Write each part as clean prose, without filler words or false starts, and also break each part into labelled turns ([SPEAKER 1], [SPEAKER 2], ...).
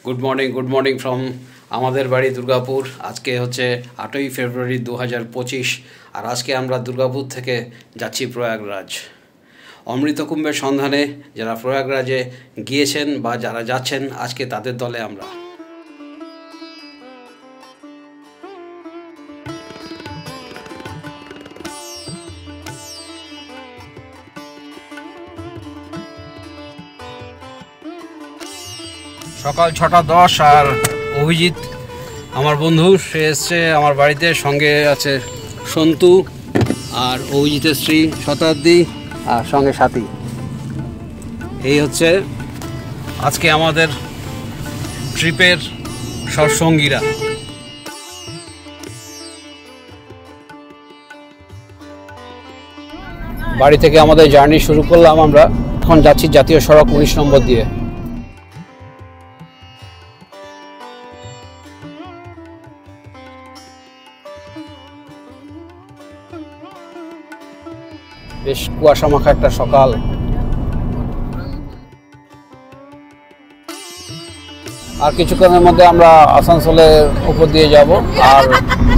[SPEAKER 1] Good morning from আমাদের বাড়ি দুর্গাপুর। আজকে হচ্ছে 8ই ফেব্রুয়ারি 2025 আর আজকে আমরা দুর্গাপুর থেকে যাচ্ছি প্রয়াগরাজ অমৃত কুম্ভের সন্ধানে। যারা প্রয়াগরাজে গিয়েছেন বা যারা যাচ্ছেন আজকে তাদের দলে আমরা। সকাল 6:10 আর অভিজিৎ আমার বন্ধু, সে এসছে আমার বাড়িতে, সঙ্গে আছে সন্তু আর অভিজিতের স্ত্রী শতাব্দী আর সঙ্গে সাথী। এই হচ্ছে আজকে আমাদের ট্রিপের সব সঙ্গীরা। বাড়ি থেকে আমাদের জার্নি শুরু করলাম। আমরা এখন যাচ্ছি জাতীয় সড়ক 19 নম্বর দিয়ে। বেশ কুয়াশা মাখা একটা সকাল। আর কিছুক্ষণের মধ্যে আমরা আসানসোলের উপর দিয়ে যাব। আর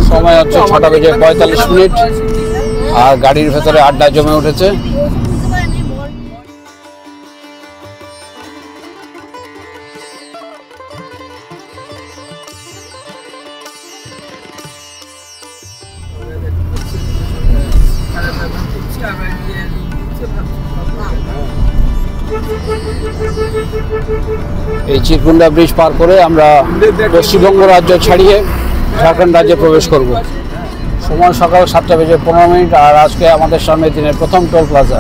[SPEAKER 1] সময় হচ্ছে 6:45। আর গাড়ির ভেতরে আড্ডা জমে উঠেছে। এই চিরকুন্ডা ব্রিজ পার করে আমরা পশ্চিমবঙ্গ রাজ্য ছাড়িয়ে ঝাড়খণ্ড রাজ্যে প্রবেশ করব। সময় সকাল 7:15। আর আজকে আমাদের সামনে দিনের প্রথম টোল প্লাজা।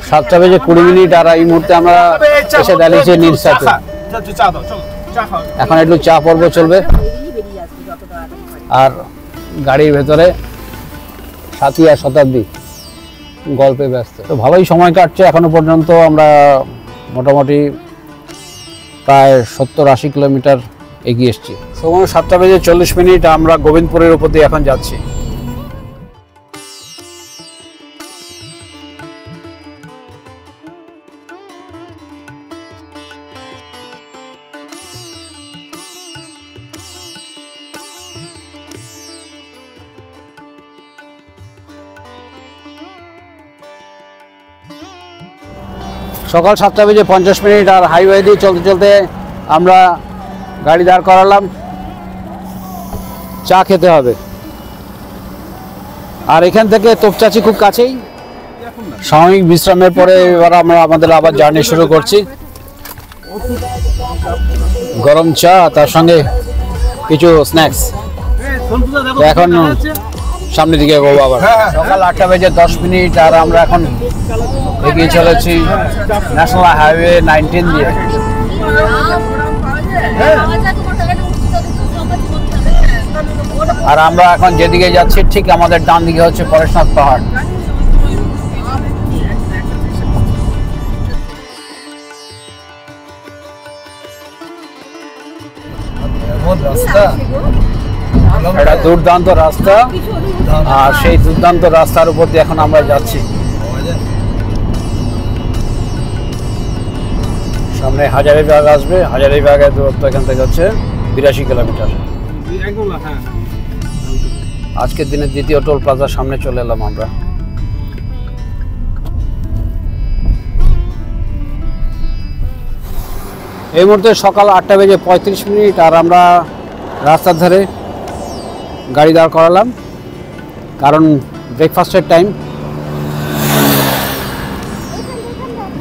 [SPEAKER 1] সাতটা বেজে 20 আর এই মুহূর্তে আমরা এসে দাঁড়িয়েছি নীলসাতে। এখন একটু চা পর্ব চলবে আর গাড়ির ভেতরে সাথী আর শতাব্দী গল্পে ব্যস্ত। তো ভালোই সময় কাটছে এখনো পর্যন্ত। আমরা মোটামুটি প্রায় 70-80 কিলোমিটার এগিয়ে এসেছি। সময় 7:40। আমরা গোবিন্দপুরের উপর দিয়ে এখন যাচ্ছি। সকাল 7:50 আর হাইওয়ে দিয়ে চলতে চলতে আমরা গাড়ি দাঁড় করালাম। চা খেতে হবে। আর এখান থেকে তোপচাচি খুব কাছেই। সাময়িক বিশ্রামের পরে এবার আমরা আমাদের আবার জার্নি শুরু করছি। গরম চা, তার সঙ্গে কিছু স্ন্যাক্স। এখন সামনের দিকে এগোবো আবার। সকাল 8:10 আর আমরা এখন এগিয়ে চলেছি ন্যাশনাল হাইওয়ে 19 দিয়ে। আর আমরা এখন যেদিকে যাচ্ছি ঠিক আমাদের ডান দিকে হচ্ছে পরেশনাথ পাহাড়। এটা দুর্দান্ত রাস্তা। আর সেই দুর্দান্ত রাস্তার উপর দিয়ে এখন আমরা যাচ্ছি। সামনে হাজারীবাগ আসবে। হাজারীবাগের দূরত্ব এখান থেকে হচ্ছে 82 কিলোমিটার। আজকের দিনের দ্বিতীয় টোল প্লাজার সামনে চলে এলাম আমরা। এই মুহূর্তে সকাল 8:35 আর আমরা রাস্তার ধারে গাড়ি দাঁড় করালাম, কারণ ব্রেকফাস্টের টাইম।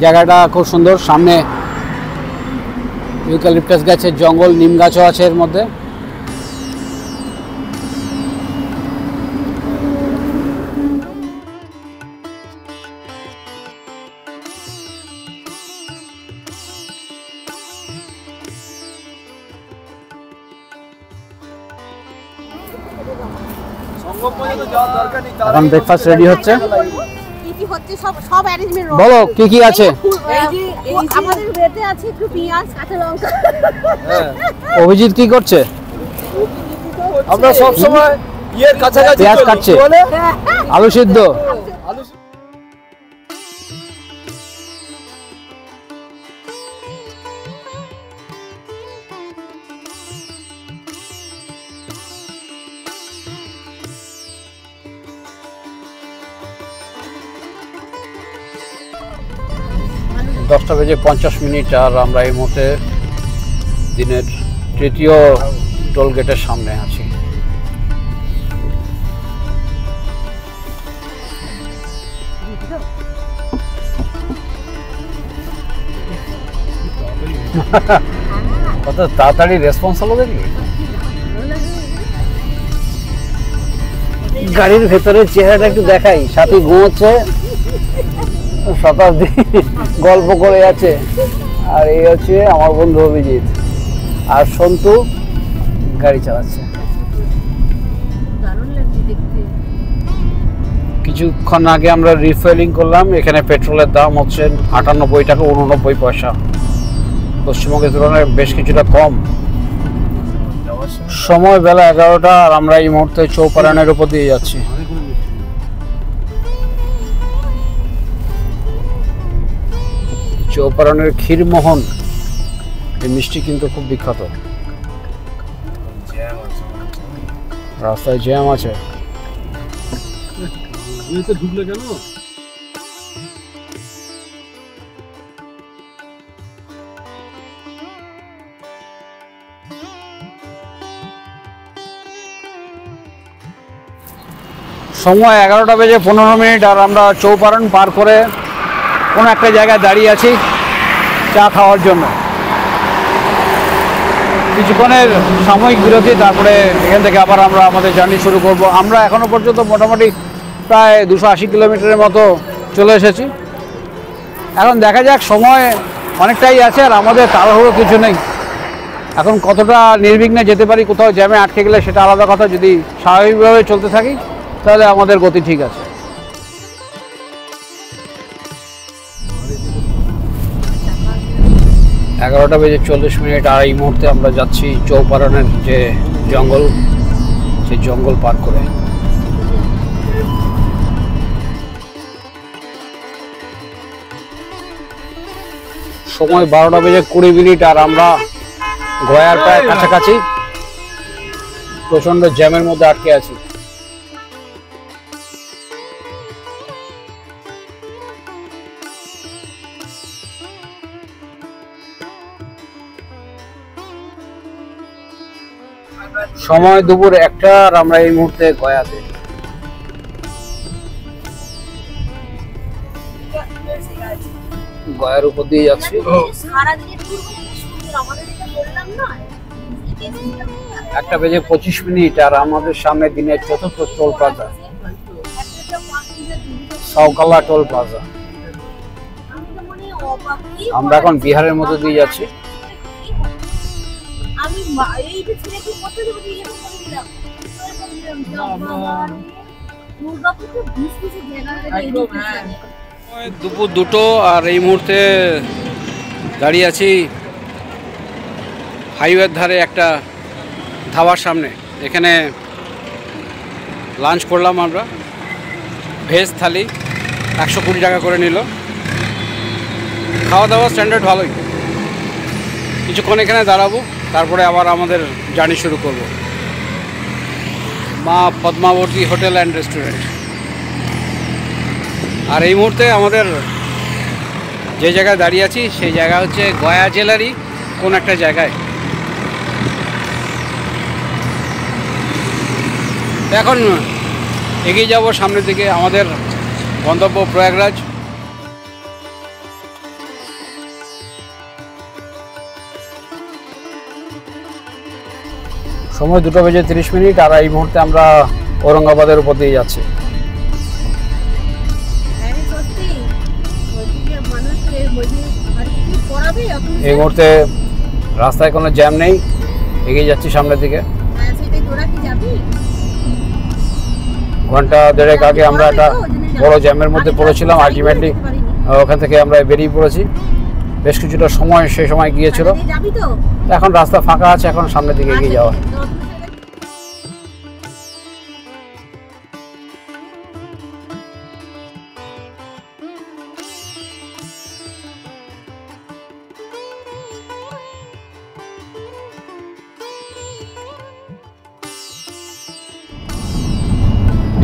[SPEAKER 1] জায়গাটা খুব সুন্দর। সামনে ইউক্যালিপটাস গাছের জঙ্গল, নিম গাছও আছে এর মধ্যে। এখন ব্রেকফাস্ট রেডি হচ্ছে। কি হচ্ছে সব অ্যারেঞ্জমেন্ট বলো কি কি আছে। এই যে আমাদের বেতে আছে একটু পেঁয়াজ, কাঁচা লঙ্কা। অভিজিৎ কি করছে? আমরা সব সময় পেঁয়াজ কাটছে, আলু সিদ্ধ। দশটা বেজে 50 মিনিট, আর আমরা এই মুহূর্তে দিনের তৃতীয় টোল গেটের সামনে আছি। কত তাড়াতাড়ি রেসপন্স হলো দেখলি। গাড়ির ভেতরে চেহারাটা একটু দেখাই। সাথী ঘুমোচ্ছে, শতাব্দী গল্প করে আছে, আর এই হচ্ছে আমার বন্ধু অভিজিৎ, আর সন্তু গাড়ি চালাচ্ছে। কিছুক্ষণ আগে আমরা রিফুয়েলিং করলাম। এখানে পেট্রোলের দাম হচ্ছে 98 টাকা 89 পয়সা, পশ্চিমবঙ্গের তুলনায় বেশ কিছুটা কম। সময় বেলা 11টা, আর আমরা এই মুহূর্তে চৌপাড়ানের উপর দিয়ে যাচ্ছি। চৌপাড়ানের ক্ষীরমোহন এই মিষ্টি কিন্তু খুব বিখ্যাত। রাস্তায় জ্যাম আছে। ঢুকলে কেন? সময় 11টা বেজে 15 মিনিট, আর আমরা চৌপাড়ান পার করে কোনো একটা জায়গায় দাঁড়িয়ে আছি চা খাওয়ার জন্য। কিছুক্ষণের সাময়িক বিরতি, তারপরে এখান থেকে আবার আমরা আমাদের জার্নি শুরু করব। আমরা এখনো পর্যন্ত মোটামুটি প্রায় 280 কিলোমিটারের মতো চলে এসেছি। এখন দেখা যাক, সময় অনেকটাই আছে, আর আমাদের তাড়াহুড়ো কিছু নেই। এখন কতটা নির্বিঘ্নে যেতে পারি, কোথাও জ্যামে আটকে গেলে সেটা আলাদা কথা। যদি স্বাভাবিকভাবে চলতে থাকি তাহলে আমাদের গতি ঠিক আছে। এগারোটা বেজে 40 মিনিট, আর এই মুহূর্তে আমরা যাচ্ছি চৌপাড়ানের যে জঙ্গল, সেই জঙ্গল পার করে। সময় 12টা বেজে 20 মিনিট, আর আমরা গয়ার প্রায় কাছাকাছি। প্রচন্ড জ্যামের মধ্যে আটকে আছি। সময় দুপুর 1টা, আর আমরা এই মুহূর্তে গয়াতে। গয়ার উপর দিয়ে যাচ্ছি। 1টা বেজে 25 মিনিট, আর আমাদের সামনে দিনের চতুর্থ টোল প্লাজা, সাউকালা টোল প্লাজা। আমরা এখন বিহারের মধ্যে দিয়ে যাচ্ছি। দুপুর 2টো, আর এই মুহূর্তে দাঁড়িয়ে আছি হাইওয়ের ধারে একটা ধাবার সামনে। এখানে লাঞ্চ করলাম আমরা, ভেজ থালি 120 টাকা করে নিল। খাওয়া দাওয়া স্ট্যান্ডার্ড ভালোই। কিছুক্ষণ এখানে দাঁড়াবো, তারপরে আবার আমাদের জার্নি শুরু করব। মা পদ্মাবতী হোটেল অ্যান্ড রেস্টুরেন্ট। আর এই মুহূর্তে আমাদের যে জায়গায় দাঁড়িয়ে আছি সেই জায়গা হচ্ছে গয়া জেলারই কোন একটা জায়গায়। এখন এগিয়ে যাব সামনের দিকে। আমাদের গন্তব্য প্রয়াগরাজ। সময় 2টা বেজে 30 মিনিট, আর এই মুহূর্তে আমরা ঔরঙ্গাবাদের উপর দিয়ে যাচ্ছি। এই মুহূর্তে রাস্তায় কোনো জ্যাম নেই, এগিয়ে যাচ্ছি সামনের দিকে। ঘন্টা দেড়েক আগে আমরা একটা বড় জ্যামের মধ্যে পড়েছিলাম। আলটিমেটলি ওখান থেকে আমরা বেরিয়ে পড়েছি। বেশ কিছুটা সময় সেই সময় গিয়েছিল। এখন রাস্তা ফাঁকা আছে, এখন সামনের দিকে এগিয়ে যাওয়া।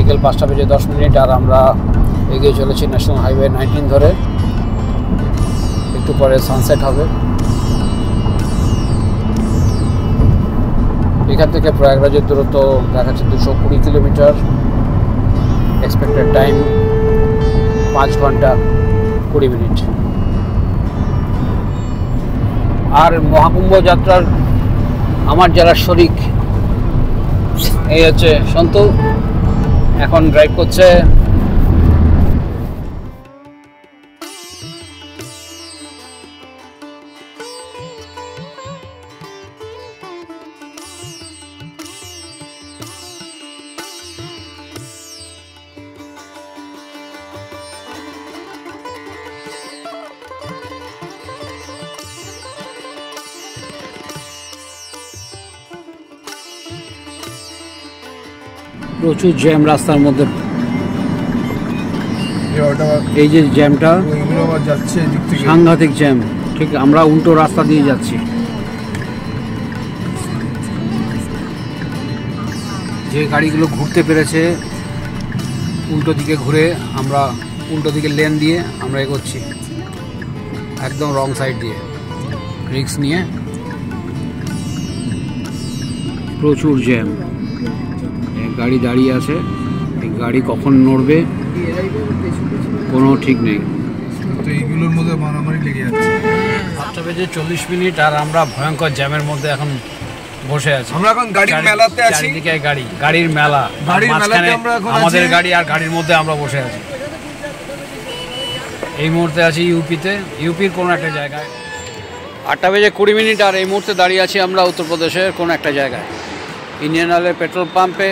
[SPEAKER 1] বিকেল 5:10 আর আমরা এগিয়ে চলেছি ন্যাশনাল হাইওয়ে 19 ধরে। একটু পরে সানসেট হবে। এখান থেকে প্রয়াগরাজের দূরত্ব দেখাচ্ছে 220 কিলোমিটার। এক্সপেক্টেড টাইম 5 ঘন্টা 20 মিনিট। আর মহাকুম্ভ যাত্রার আমার যারা শরিক, এই হচ্ছে সন্তু, এখন ড্রাইভ করছে। প্রচুর জ্যাম রাস্তার মধ্যে। এই যে জ্যামটা
[SPEAKER 2] যাচ্ছে
[SPEAKER 1] সাংঘাতিক জ্যাম। ঠিক আমরা উল্টো রাস্তা দিয়ে যাচ্ছি। যে গাড়িগুলো ঘুরতে পেরেছে উল্টো দিকে ঘুরে, আমরা উল্টো দিকে লেন দিয়ে আমরা এগোচ্ছি একদম রং সাইড দিয়ে, রিস্ক নিয়ে। প্রচুর জ্যাম, গাড়ি দাঁড়িয়ে আছে। এই গাড়ি কখন নড়বে কোনো ঠিক নেই।
[SPEAKER 2] তো এইগুলোর মধ্যে মারামারি লেগে যাচ্ছে।
[SPEAKER 1] 8:40 আর আমরা ভয়ঙ্কর জ্যামের মধ্যে এখন বসে আছি।
[SPEAKER 2] আমরা এখন গাড়ির মেলাতে আছি।
[SPEAKER 1] চারিদিকে গাড়ির মেলা,
[SPEAKER 2] মেলাতে আমরা এখন
[SPEAKER 1] আমাদের গাড়ি আর গাড়ির মধ্যে আমরা বসে আছি। এই মুহূর্তে আছি ইউপির কোনো একটা জায়গায়। 8:20 আর এই মুহূর্তে দাঁড়িয়ে আছি আমরা উত্তরপ্রদেশের কোনো একটা জায়গায়। ইন্ডিয়ান অয়েলের পেট্রোল পাম্পে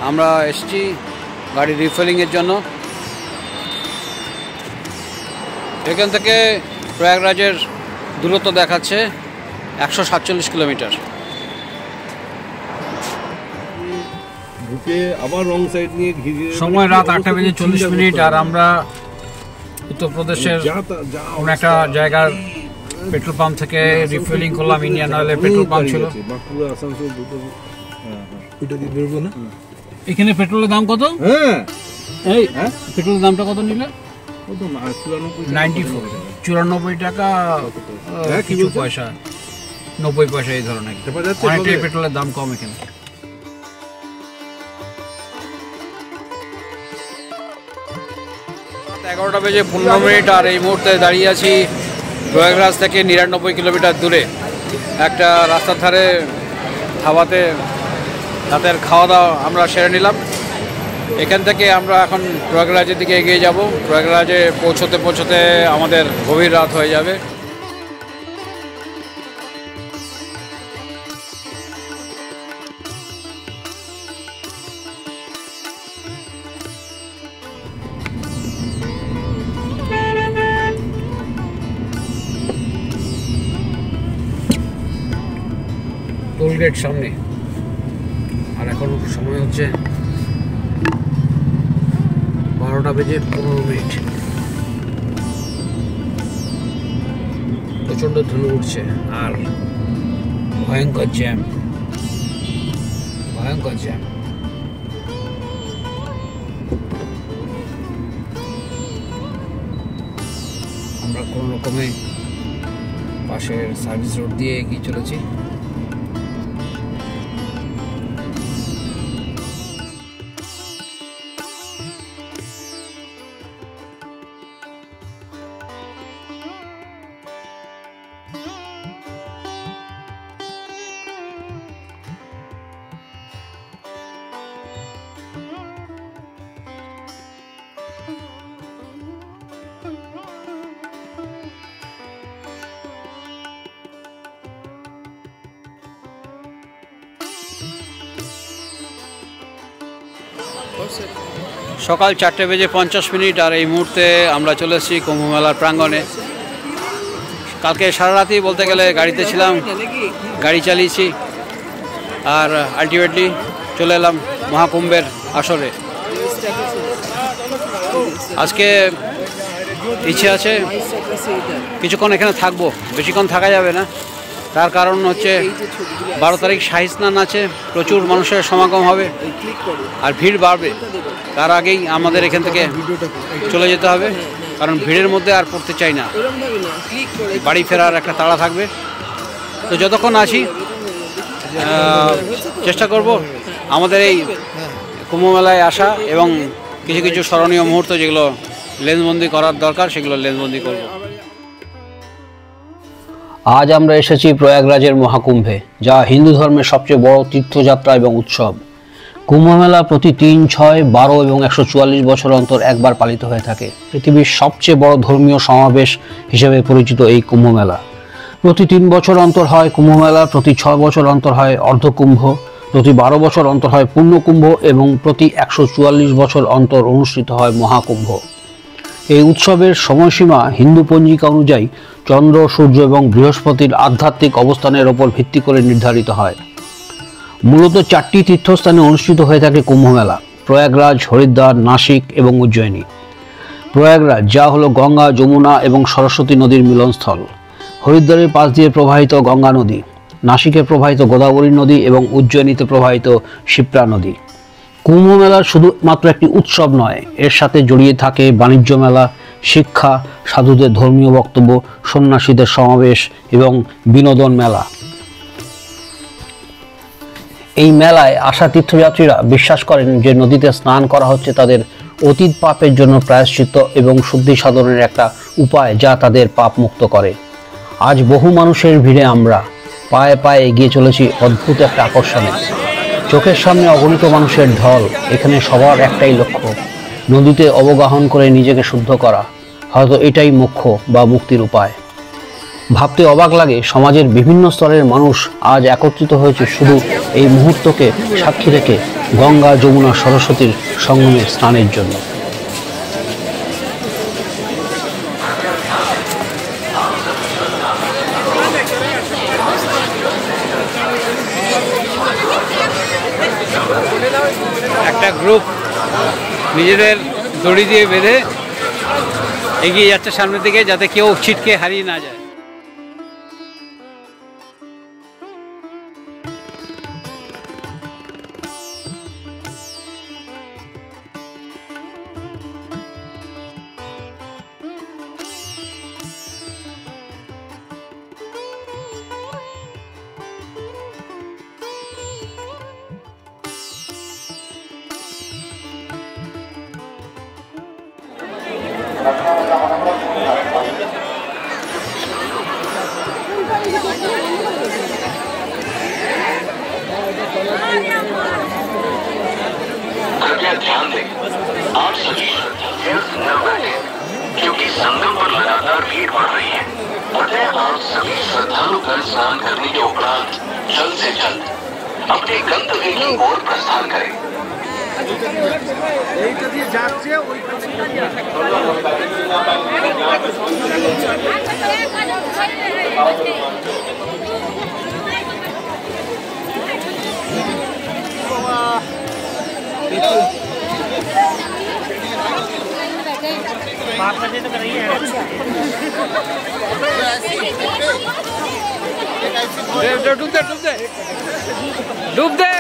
[SPEAKER 1] আমরা এসেছি গাড়ি রিফিলিংয়ের জন্য। এখান থেকে প্রয়াগরাজের দূরত্ব দেখাচ্ছে 147 কিলোমিটার। সময় রাত 8:40 আর আমরা উত্তরপ্রদেশের কোনো একটা জায়গার পেট্রোল পাম্প থেকে রিফিলিং করলাম। ইন্ডিয়ান অয়েলের পেট্রোল পাম্প ছিল। এখানে পেট্রোলের দাম কত? এই পেট্রোলের দামটা কত নিলে? 94 টাকা কিছু পয়সা, 90 পয়সা এই ধরনের। অনেকটাই পেট্রোলের দাম কম এখানে। 11:15 আর এই মুহূর্তে দাঁড়িয়ে আছি প্রয়াগরাজ থেকে 99 কিলোমিটার দূরে একটা রাস্তার ধারে ধাবাতে রাতের খাওয়া দাওয়া আমরা সেরে নিলাম। এখান থেকে আমরা এখন প্রয়াগরাজের দিকে এগিয়ে যাব। প্রয়াগরাজে পৌঁছতে আমাদের গভীর রাত হয়ে যাবে। টোলগেট সামনে। আর এখন সময় হচ্ছে 12:15। প্রচণ্ড ধুলো উঠছে আর ভয়ঙ্কর জ্যাম। আমরা কোনো রকমে পাশের সার্ভিস রোড দিয়ে এগিয়ে চলেছি। সকাল 4:50 আর এই মুহূর্তে আমরা চলে এসেছি কুম্ভ মেলার প্রাঙ্গণে। কালকে সারা রাতই বলতে গেলে গাড়িতে ছিলাম, গাড়ি চালিয়েছি আর আলটিমেটলি চলে এলাম মহাকুম্ভের আসরে। আজকে ইচ্ছে আছে কিছুক্ষণ এখানে থাকবো, বেশিক্ষণ থাকা যাবে না, তার কারণ হচ্ছে 12 তারিখ শাহী স্নান আছে, প্রচুর মানুষের সমাগম হবে আর ভিড় বাড়বে। তার আগেই আমাদের এখান থেকে চলে যেতে হবে, কারণ ভিড়ের মধ্যে আর পড়তে চাই না, বাড়ি ফেরার একটা তাড়া থাকবে। তো যতক্ষণ আছি চেষ্টা করব আমাদের এই কুম্ভ মেলায় আসা এবং কিছু কিছু স্মরণীয় মুহূর্ত যেগুলো লেন্সবন্দি করার দরকার সেগুলো লেন্সবন্দি করব। আজ আমরা এসেছি প্রয়াগরাজের মহাকুম্ভে, যা হিন্দু ধর্মের সবচেয়ে বড় তীর্থযাত্রা এবং উৎসব। কুম্ভমেলা প্রতি 3, 6, 12 এবং 144 বছর অন্তর একবার পালিত হয়ে থাকে। পৃথিবীর সবচেয়ে বড় ধর্মীয় সমাবেশ হিসেবে পরিচিত এই কুম্ভমেলা প্রতি 3 বছর অন্তর হয় কুম্ভমেলা, প্রতি 6 বছর অন্তর হয় অর্ধকুম্ভ, প্রতি 12 বছর অন্তর হয় পূর্ণকুম্ভ এবং প্রতি 144 বছর অন্তর অনুষ্ঠিত হয় মহাকুম্ভ। এই উৎসবের সময়সীমা হিন্দু পঞ্জিকা অনুযায়ী চন্দ্র, সূর্য এবং বৃহস্পতির আধ্যাত্মিক অবস্থানের ওপর ভিত্তি করে নির্ধারিত হয়। মূলত 4টি তীর্থস্থানে অনুষ্ঠিত হয়ে থাকে কুম্ভমেলা: প্রয়াগরাজ, হরিদ্বার, নাসিক এবং উজ্জয়িনী। প্রয়াগরাজ, যা হলো গঙ্গা, যমুনা এবং সরস্বতী নদীর মিলনস্থল; হরিদ্বারের পাশ দিয়ে প্রবাহিত গঙ্গা নদী; নাসিকে প্রবাহিত গোদাবরী নদী এবং উজ্জয়িনীতে প্রবাহিত শিপ্রা নদী। কুম্ভ মেলার শুধুমাত্র একটি উৎসব নয়, এর সাথে জড়িয়ে থাকে বাণিজ্য মেলা, শিক্ষা, সাধুদের ধর্মীয় বক্তব্য, সন্ন্যাসীদের সমাবেশ এবং বিনোদন মেলা। এই মেলায় আসা তীর্থযাত্রীরা বিশ্বাস করেন যে নদীতে স্নান করা হচ্ছে তাদের অতীত পাপের জন্য প্রায়শ্চিত্ত এবং শুদ্ধি সাধনের একটা উপায়, যা তাদের পাপ মুক্ত করে। আজ বহু মানুষের ভিড়ে আমরা পায়ে পায়ে এগিয়ে চলেছি অদ্ভুত একটা আকর্ষণে। চোখের সামনে অগণিত মানুষের ঢল। এখানে সবার একটাই লক্ষ্য, নদীতে অবগাহন করে নিজেকে শুদ্ধ করা। হয়তো এটাই মোক্ষ বা মুক্তির উপায়। ভাবতে অবাক লাগে, সমাজের বিভিন্ন স্তরের মানুষ আজ একত্রিত হয়েছে শুধু এই মুহূর্তকে সাক্ষী রেখে গঙ্গা, যমুনা, সরস্বতীর সঙ্গমে স্নানের জন্য। একটা গ্রুপ নিজেদের দড়ি দিয়ে বেঁধে এগিয়ে যাচ্ছে সামনের দিকে, যাতে কেউ ছিটকে হারিয়ে না যায়।
[SPEAKER 3] कृपया ध्यान दें, आप सभी श्रद्धालु न बैठे, क्योंकि संगम पर लगातार भीड़ बढ़ रही है। अतः आप सभी श्रद्धालु कर स्नान करने के उपरांत जल्द से जल्द अपने गंतव्य की ओर प्रस्थान करें।
[SPEAKER 1] डूब दे डूब दे डूब दे।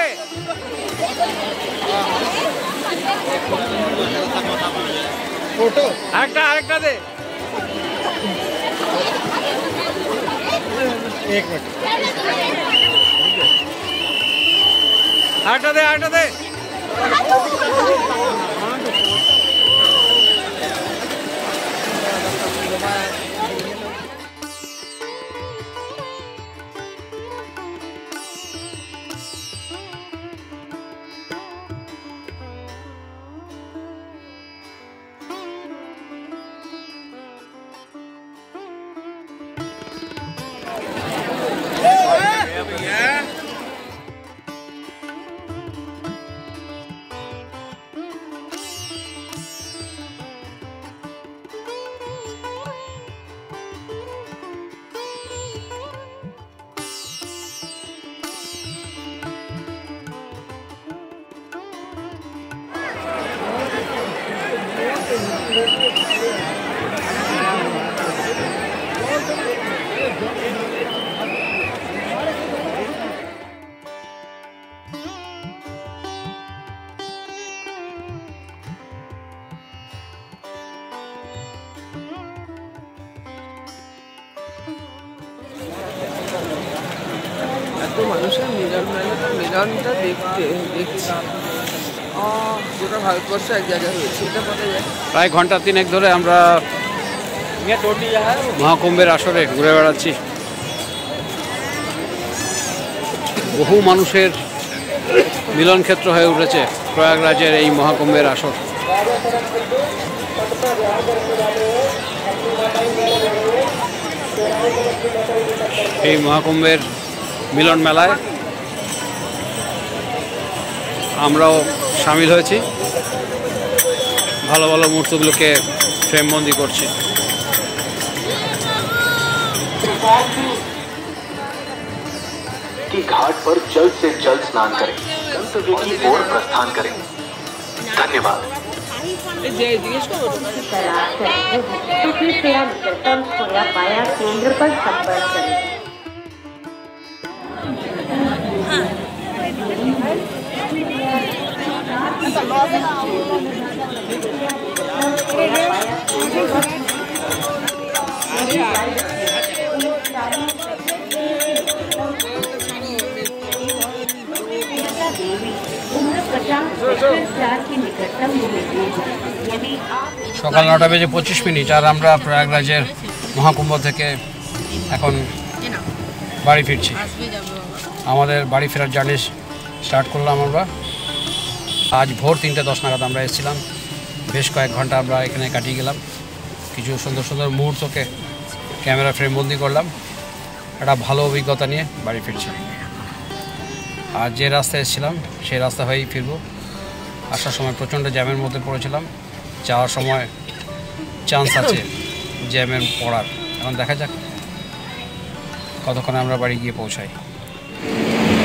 [SPEAKER 1] আরেকটা দে। এক মিনিট, আরেকটা দে।
[SPEAKER 4] এত মানুষের মিলনটা দেখছি গোটা ভারতবর্ষে এক জায়গায় হয়েছে, এটা বলা যায়।
[SPEAKER 1] প্রায় ঘন্টা 3 ধরে আমরা মহাকুম্ভের আসরে ঘুরে বেড়াচ্ছি। বহু মানুষের মিলন ক্ষেত্র হয়ে উঠেছে প্রয়াগরাজের এই মহাকুম্ভের আসর। এই মহাকুম্ভের মিলন মেলায় আমরাও সামিল হয়েছি, ভালো ভালো মুহূর্তগুলোকে ফ্রেমবন্দি করছি।
[SPEAKER 3] कि घाट पर जल्द से जल्द स्नान करें, गंतव्य की ओर प्रस्थान करें। धन्यवाद।
[SPEAKER 5] तो फिर थोड़ा निकटतम थोड़ा पाया केंद्र पर संपर्क करें।
[SPEAKER 1] সকাল 9:25 আর আমরা প্রয়াগরাজের মহাকুম্ভ থেকে এখন বাড়ি ফিরছি। আমাদের বাড়ি ফেরার জার্নি স্টার্ট করলাম আমরা। আজ ভোর 3:10 নাগাদ আমরা এসেছিলাম। বেশ কয়েক ঘন্টা আমরা এখানে কাটিয়ে গেলাম, কিছু সুন্দর সুন্দর মুহূর্তকে ক্যামেরা ফ্রেমবন্দি করলাম। একটা ভালো অভিজ্ঞতা নিয়ে বাড়ি ফিরছি। আর যে রাস্তায় এসেছিলাম সেই রাস্তা হয়েই ফিরবো। আসার সময় প্রচণ্ড জ্যামের মধ্যে পড়েছিলাম, যাওয়ার সময় চান্স আছে জ্যামের পড়ার। এখন দেখা যাক কতক্ষণে আমরা বাড়ি গিয়ে পৌঁছাই।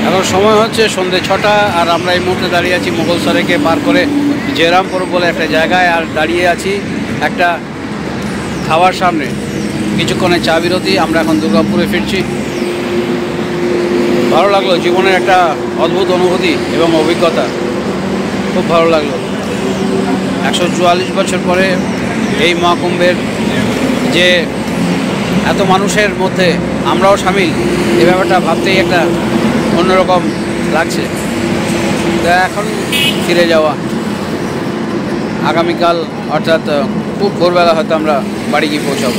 [SPEAKER 1] এখন সময় হচ্ছে সন্ধ্যে 6টা আর আমরা এই মুহূর্তে দাঁড়িয়ে আছি মোগলসরাইকে পার করে জয়রামপুর বলে একটা জায়গায়। আর দাঁড়িয়ে আছি একটা খাওয়ার সামনে, কিছুক্ষণের চা বিরতি। আমরা এখন দুর্গাপুরে ফিরছি। ভালো লাগলো, জীবনের একটা অদ্ভুত অনুভূতি এবং অভিজ্ঞতা, খুব ভালো লাগলো। 144 বছর পরে এই মহাকুম্ভের যে এত মানুষের মধ্যে আমরাও সামিল, এই ব্যাপারটা ভাবতেই একটা অন্যরকম লাগছে। তা এখন ফিরে যাওয়া, আগামীকাল অর্থাৎ খুব ভোরবেলা হয়তো আমরা বাড়ি গিয়ে পৌঁছাবো।